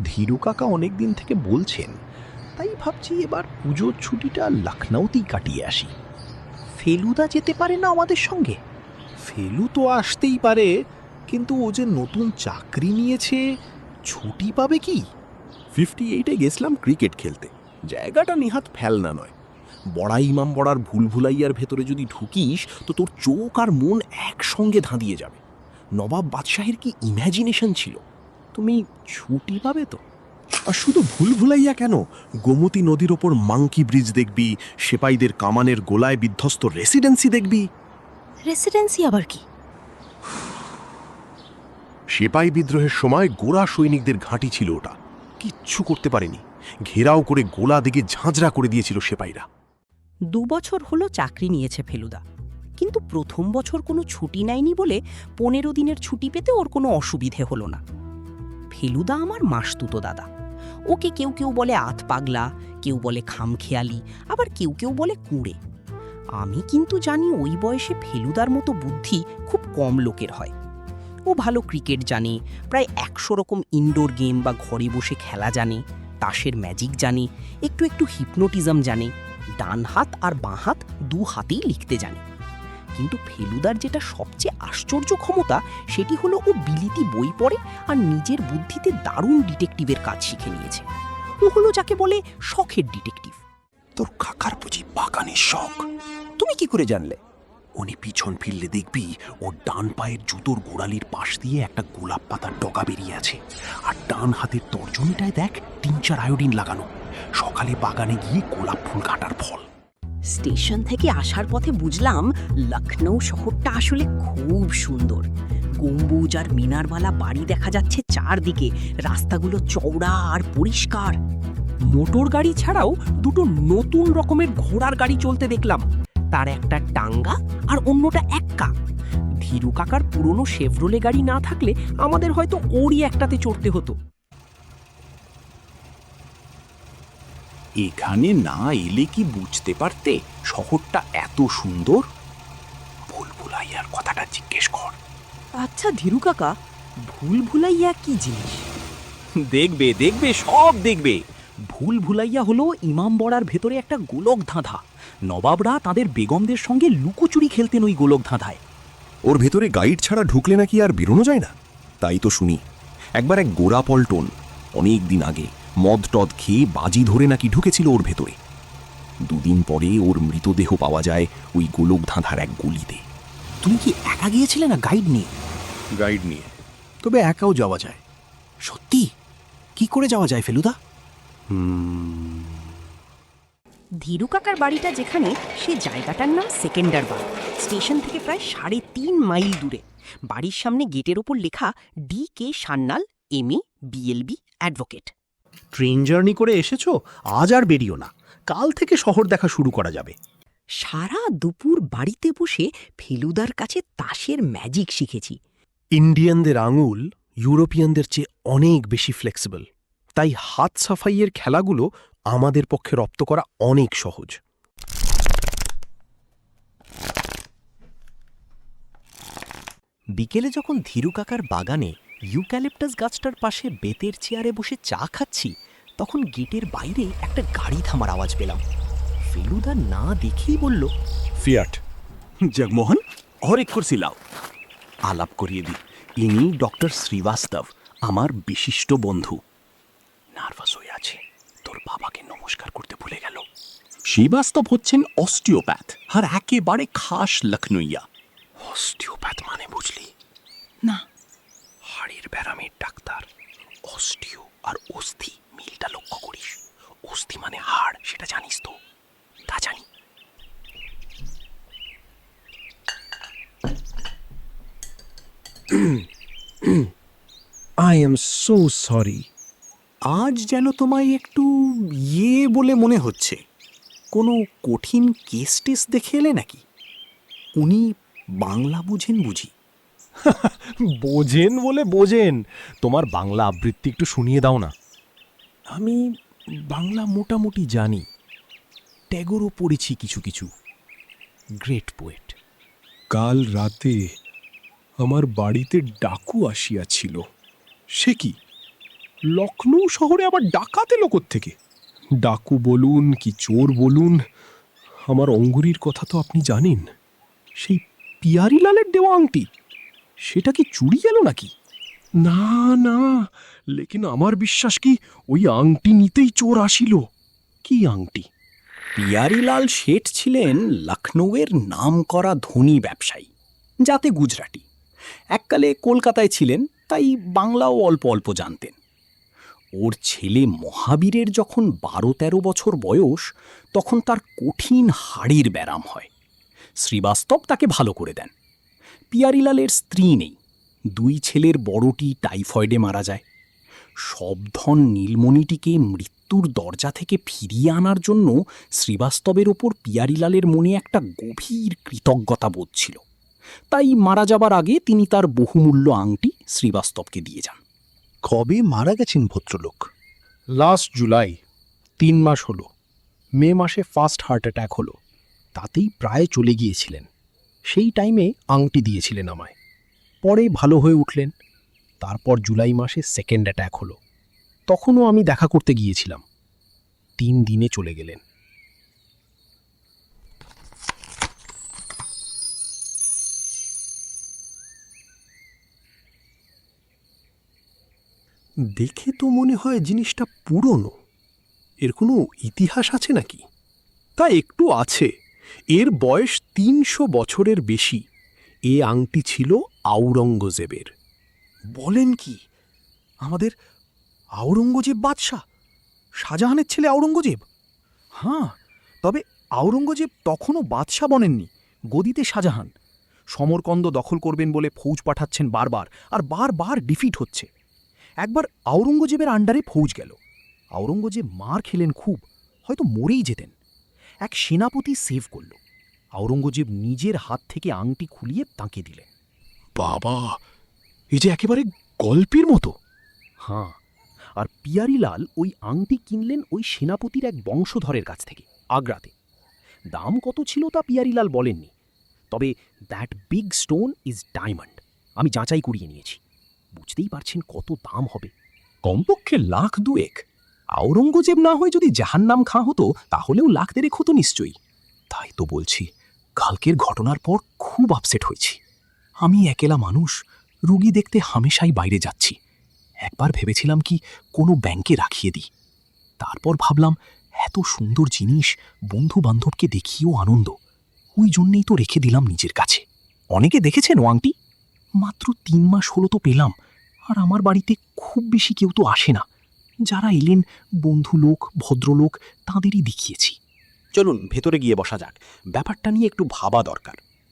ধীরু কাকা অনেকদিন থেকে বলছেন, তাই ভাবছি এবার পুজোর ছুটিটা লখনৌতেই কাটিয়ে আসি। ফেলুদা যেতে পারে না আমাদের সঙ্গে? ফেলু তো আসতেই পারে, কিন্তু ও যে নতুন চাকরি নিয়েছে, ছুটি পাবে কি? 58-এ গেছিলাম ক্রিকেট খেলতে, জায়গাটা নিহাত ফেলনা নয়। বড়া ইমাম বড়ার ভুলভুলাইয়ার ভেতরে যদি ঢুকিস তো তোর চোখ আর মন একসঙ্গে ধাঁধিয়ে যাবে। নবাব বাদশাহের কি ইম্যাজিনেশন ছিল। তুমি ছুটি পাবে তো? আর শুধু ভুলভুলাইয়া কেন, গোমতী নদীর ওপর মাঙ্কি ব্রিজ দেখবি, সেপাইদের কামানের গোলায় বিধ্বস্ত রেসিডেন্সি দেখবি। রেসিডেন্সি আবার কি? সেপাই বিদ্রোহের সময় গোরা সৈনিকদের ঘাঁটি ছিল ওটা। কিচ্ছু করতে পারেনি, ঘেরাও করে গোলা দিকে ঝাঁঝরা করে দিয়েছিল সেপাইরা। 2 বছর হলো চাকরি নিয়েছে ফেলুদা, কিন্তু প্রথম বছর কোনো ছুটি নেয়নি বলে 15 দিনের ছুটি পেতে ওর কোনো অসুবিধে হলো না। ফেলুদা আমার মাসতুতো দাদা। ওকে কেউ কেউ বলে আত পাগলা, কেউ বলে খামখেয়ালি, আবার কেউ কেউ বলে কুঁড়ে। আমি কিন্তু জানি ওই বয়সে ফেলুদার মতো বুদ্ধি খুব কম লোকের হয়। ও ভালো ক্রিকেট জানে, প্রায় 100 রকম ইনডোর গেম বা ঘরে বসে খেলা জানে, তাসের ম্যাজিক জানে, একটু একটু হিপনোটিজম জানে, ডান হাত আর বাঁ হাত 2 হাতেই লিখতে জানে। কিন্তু ফেলুদার যেটা সবচেয়ে আশ্চর্য ক্ষমতা, সেটি হলো ও বিলিতি বই পড়ে আর নিজের বুদ্ধিতে দারুণ ডিটেকটিভের কাজ শিখে নিয়েছে। ও হলো যাকে বলে শখের ডিটেকটিভ। তোর কাকার বুঝি বাগানের শখ? তুমি কি করে জানলে? উনি পিছন ফিরলে দেখবি ওর ডান পায়ের জুতোর গোড়ালির পাশ দিয়ে একটা গোলাপ পাতার ডগা বেরিয়ে আছে, আর ডান হাতের তর্জনীটায় দেখ টিনচার আয়োডিন লাগানো। সকালে বাগানে গিয়ে গোলাপ ফুল কাটার ফল। স্টেশন থেকে আসার পথে বুঝলাম লখনৌ শহরটা আসলে খুব সুন্দর। গম্বুজ আর মিনারওয়ালা বাড়ি দেখা যাচ্ছে চারদিকে, রাস্তাগুলো চওড়া আর পরিষ্কার। মোটর গাড়ি ছাড়াও 2টো নতুন রকমের ঘোড়ার গাড়ি চলতে দেখলাম, তার একটা টাঙ্গা আর অন্যটা এক্কা। ধীরু কাকার পুরনো শেভরোলে গাড়ি না থাকলে আমাদের হয়তো ওরই একটাতে চড়তে হতো। এখানে না এলে কি বুঝতে পারতে শহরটা এত সুন্দর? ভুলভুলাইয়ার কথাটা জিজ্ঞেস কর। আচ্ছা ধীরু কাকা, ভুলভুলাইয়া কি জিনিস? দেখবে দেখবে সব দেখবে। ভুলভুলাইয়া হলো ইমামবাড়ার ভেতরে একটা গোলক ধাঁধা। নবাবরা তাদের বেগমদের সঙ্গে লুকোচুরি খেলতেন ওই গোলক ধাঁধায়। ওর ভেতরে গাইড ছাড়া ঢুকলে নাকি আর বেরোনো যায় না, তাই তো শুনি। একবার এক গোরা পল্টন অনেক দিন আগে মদ টদ খেয়ে বাজি ধরে নাকি ঢুকেছিল ওর ভেতরে। 2 দিন পরে ওর মৃতদেহ পাওয়া যায় ওই গোলক ধাঁধার এক গলিতে। তুমি কি একা গিয়েছিলে না গাইড নিয়ে? গাইড নিয়ে, তবে একাও যাওয়া যায়। সত্যি? কি করে যাওয়া যায় ফেলুদা? ধীরু কাকার বাড়িটা যেখানে, সে জায়গাটার নাম সেকেন্ডারবাগ। স্টেশন থেকে প্রায় 3.5 মাইল দূরে। বাড়ির সামনে গেটের ওপর লেখা DK Sanyal, MA, BLB, advocate. Train journey করে এসেছো, আজ আর বেরিও না, কাল থেকে শহর দেখা শুরু করা যাবে। সারা দুপুর বাড়িতে বসে ফেলুদার কাছে তাসের ম্যাজিক শিখেছি। ইন্ডিয়ানদের আঙুল ইউরোপিয়ানদের চেয়ে অনেক বেশি ফ্লেক্সিবল, তাই হাত সাফাইয়ের খেলাগুলো আমাদের পক্ষে রপ্ত করা অনেক সহজ। বিকেলে যখন ধীরু কাকার বাগানে ইউক্যালিপটাস গাছটার পাশে বেতের চেয়ারে বসে চা খাচ্ছি, তখন গেটের বাইরে একটা গাড়ি থামার আওয়াজ পেলাম। ফেলুদা না দেখেই বলল, ফিয়াট। জগমোহন, হরেক কুরসি লাও। আলাপ করিয়ে দি, ইনি ডক্টর শ্রীবাস্তব, আমার বিশিষ্ট বন্ধু। নার্ভাস হয়ে আছে, তোর বাবাকে নমস্কার করতে ভুলে গেল। শ্রীবাস্তব হচ্ছেন অস্টিওপ্যাথ, আর একেবারে খাস লখনৌইয়া। অস্টিওপ্যাথ মানে বুঝলি না। হাড়ের ব্যারামের ডাক্তার। অস্টিও আর অস্থি মিলটা লক্ষ্য করিস। অস্থি মানে হাড়, সেটা জানিস তো? তা জানি। I am so sorry. আজ যেন তোমায় একটু বলে মনে হচ্ছে। কোনো কঠিন কেস টেস দেখে এলে নাকি? উনি বাংলা বুঝেন বুঝি? বোঝেন বলে বোঝেন, তোমার বাংলা আবৃত্তি একটু শুনিয়ে দাও না। আমি বাংলা মোটামুটি জানি, ট্যাগরও পড়েছি কিছু কিছু। Great poet. কাল রাতে আমার বাড়িতে ডাকু আসিয়াছিল। সে কি? লখনৌ শহরে আবার ডাকাত এলো থেকে? ডাকু বলুন কি চোর বলুন, আমার অঙ্গুরির কথা তো আপনি জানেন। সেই পিয়ারিলালের দেওয়া আংটি, সেটা কি চুরি গেল নাকি? না না, লেকিন আমার বিশ্বাস কি ওই আংটি নিতেই চোর আসিল। কি আংটি? পিয়ারিলাল শেঠ ছিলেন লখনৌয়ের নামকরা ধনী ব্যবসায়ী, যাতে গুজরাটি। এককালে কলকাতায় ছিলেন, তাই বাংলাও অল্প অল্প জানতেন। ওর ছেলে মহাবীরের যখন 12-13 বছর বয়স, তখন তার কঠিন হাড়ের ব্যারাম হয়। শ্রীবাস্তব তাকে ভালো করে দেন। পিয়ারিলালের স্ত্রী নেই, 2 ছেলের বড়টি টাইফয়েডে মারা যায়। সব ধন নীলমণিটিকে মৃত্যুর দরজা থেকে ফিরিয়ে আনার জন্য শ্রীবাস্তবের ওপর পিয়ারিলালের মনে একটা গভীর কৃতজ্ঞতা বোধ ছিল। তাই মারা যাবার আগে তিনি তার বহুমূল্য আংটি শ্রীবাস্তবকে দিয়ে যান। কবে মারা গেছেন ভদ্রলোক? লাস্ট জুলাই, 3 মাস হলো। মে মাসে ফার্স্ট হার্ট অ্যাটাক হলো, তাতেই প্রায় চলে গিয়েছিলেন। সেই টাইমে আংটি দিয়েছিলেন আমায়, পরে ভালো হয়ে উঠলেন। তারপর জুলাই মাসে সেকেন্ড অ্যাটাক হলো, তখনও আমি দেখা করতে গিয়েছিলাম। 3 দিনে চলে গেলেন। দেখে তো মনে হয় জিনিসটা পুরনো। এর কোনো ইতিহাস আছে নাকি? তা একটু আছে। এর বয়স 300 বছরের বেশি। এ আংটি ছিল আওরঙ্গজেবের। বলেন কি? আমাদের আওরঙ্গজেব বাদশাহ, শাহজাহানের ছেলে আওরঙ্গজেব? হ্যাঁ, তবে আওরঙ্গজেব তখনও বাদশাহ বনেননি, গদিতে শাহজাহান। সমরকন্দ দখল করবেন বলে ফৌজ পাঠাচ্ছেন বারবার, আর বারবার ডিফিট হচ্ছে। একবার আওরঙ্গজেবের আন্ডারে ফৌজ গেল। আওরঙ্গজেব মার খেলেন খুব, হয়তো মরেই যেতেন। এক সেনাপতি সেভ করল। আওরঙ্গজেব নিজের হাত থেকে আংটি খুলিয়ে তাঁকে দিলেন। বাবা, এই যে একেবারে গল্পের মতো। হ্যাঁ, আর পিয়ারিলাল ওই আংটি কিনলেন ওই সেনাপতির এক বংশধরের কাছ থেকে, আগ্রাতে। দাম কত ছিল তা পিয়ারিলাল বলেননি, তবে that big stone is diamond. আমি যাচাই করিয়ে নিয়েছি। বুঝতেই পারছেন কত দাম হবে। কমপক্ষে 1,02,000। আওরঙ্গজেব না হয়ে যদি জাহান্নাম খাঁ হতো, তাহলেও 1,00,000 হতো নিশ্চয়ই। তাই তো বলছি, কালকের ঘটনার পর খুব আপসেট হয়েছি। আমি একেলা মানুষ, রুগী দেখতে হামেশাই বাইরে যাচ্ছি। একবার ভেবেছিলাম কি কোনো ব্যাংকে রাখিয়ে দিই। তারপর ভাবলাম, এত সুন্দর জিনিস বন্ধু বান্ধবকে দেখিয়েও আনন্দ, ওই জন্যেই তো রেখে দিলাম নিজের কাছে। অনেকে দেখেছেন ও আংটি? মাত্র 3 মাস হলো তো পেলাম, আর আমার বাড়িতে খুব বেশি কেউ তো আসে না। যারা এলেন বন্ধু লোক, ভদ্রলোক, তাঁদেরই দেখিয়েছি। চলুন ভেতরে গিয়ে বসা যাক, ব্যাপারটা নিয়ে একটু ভাবা দরকার।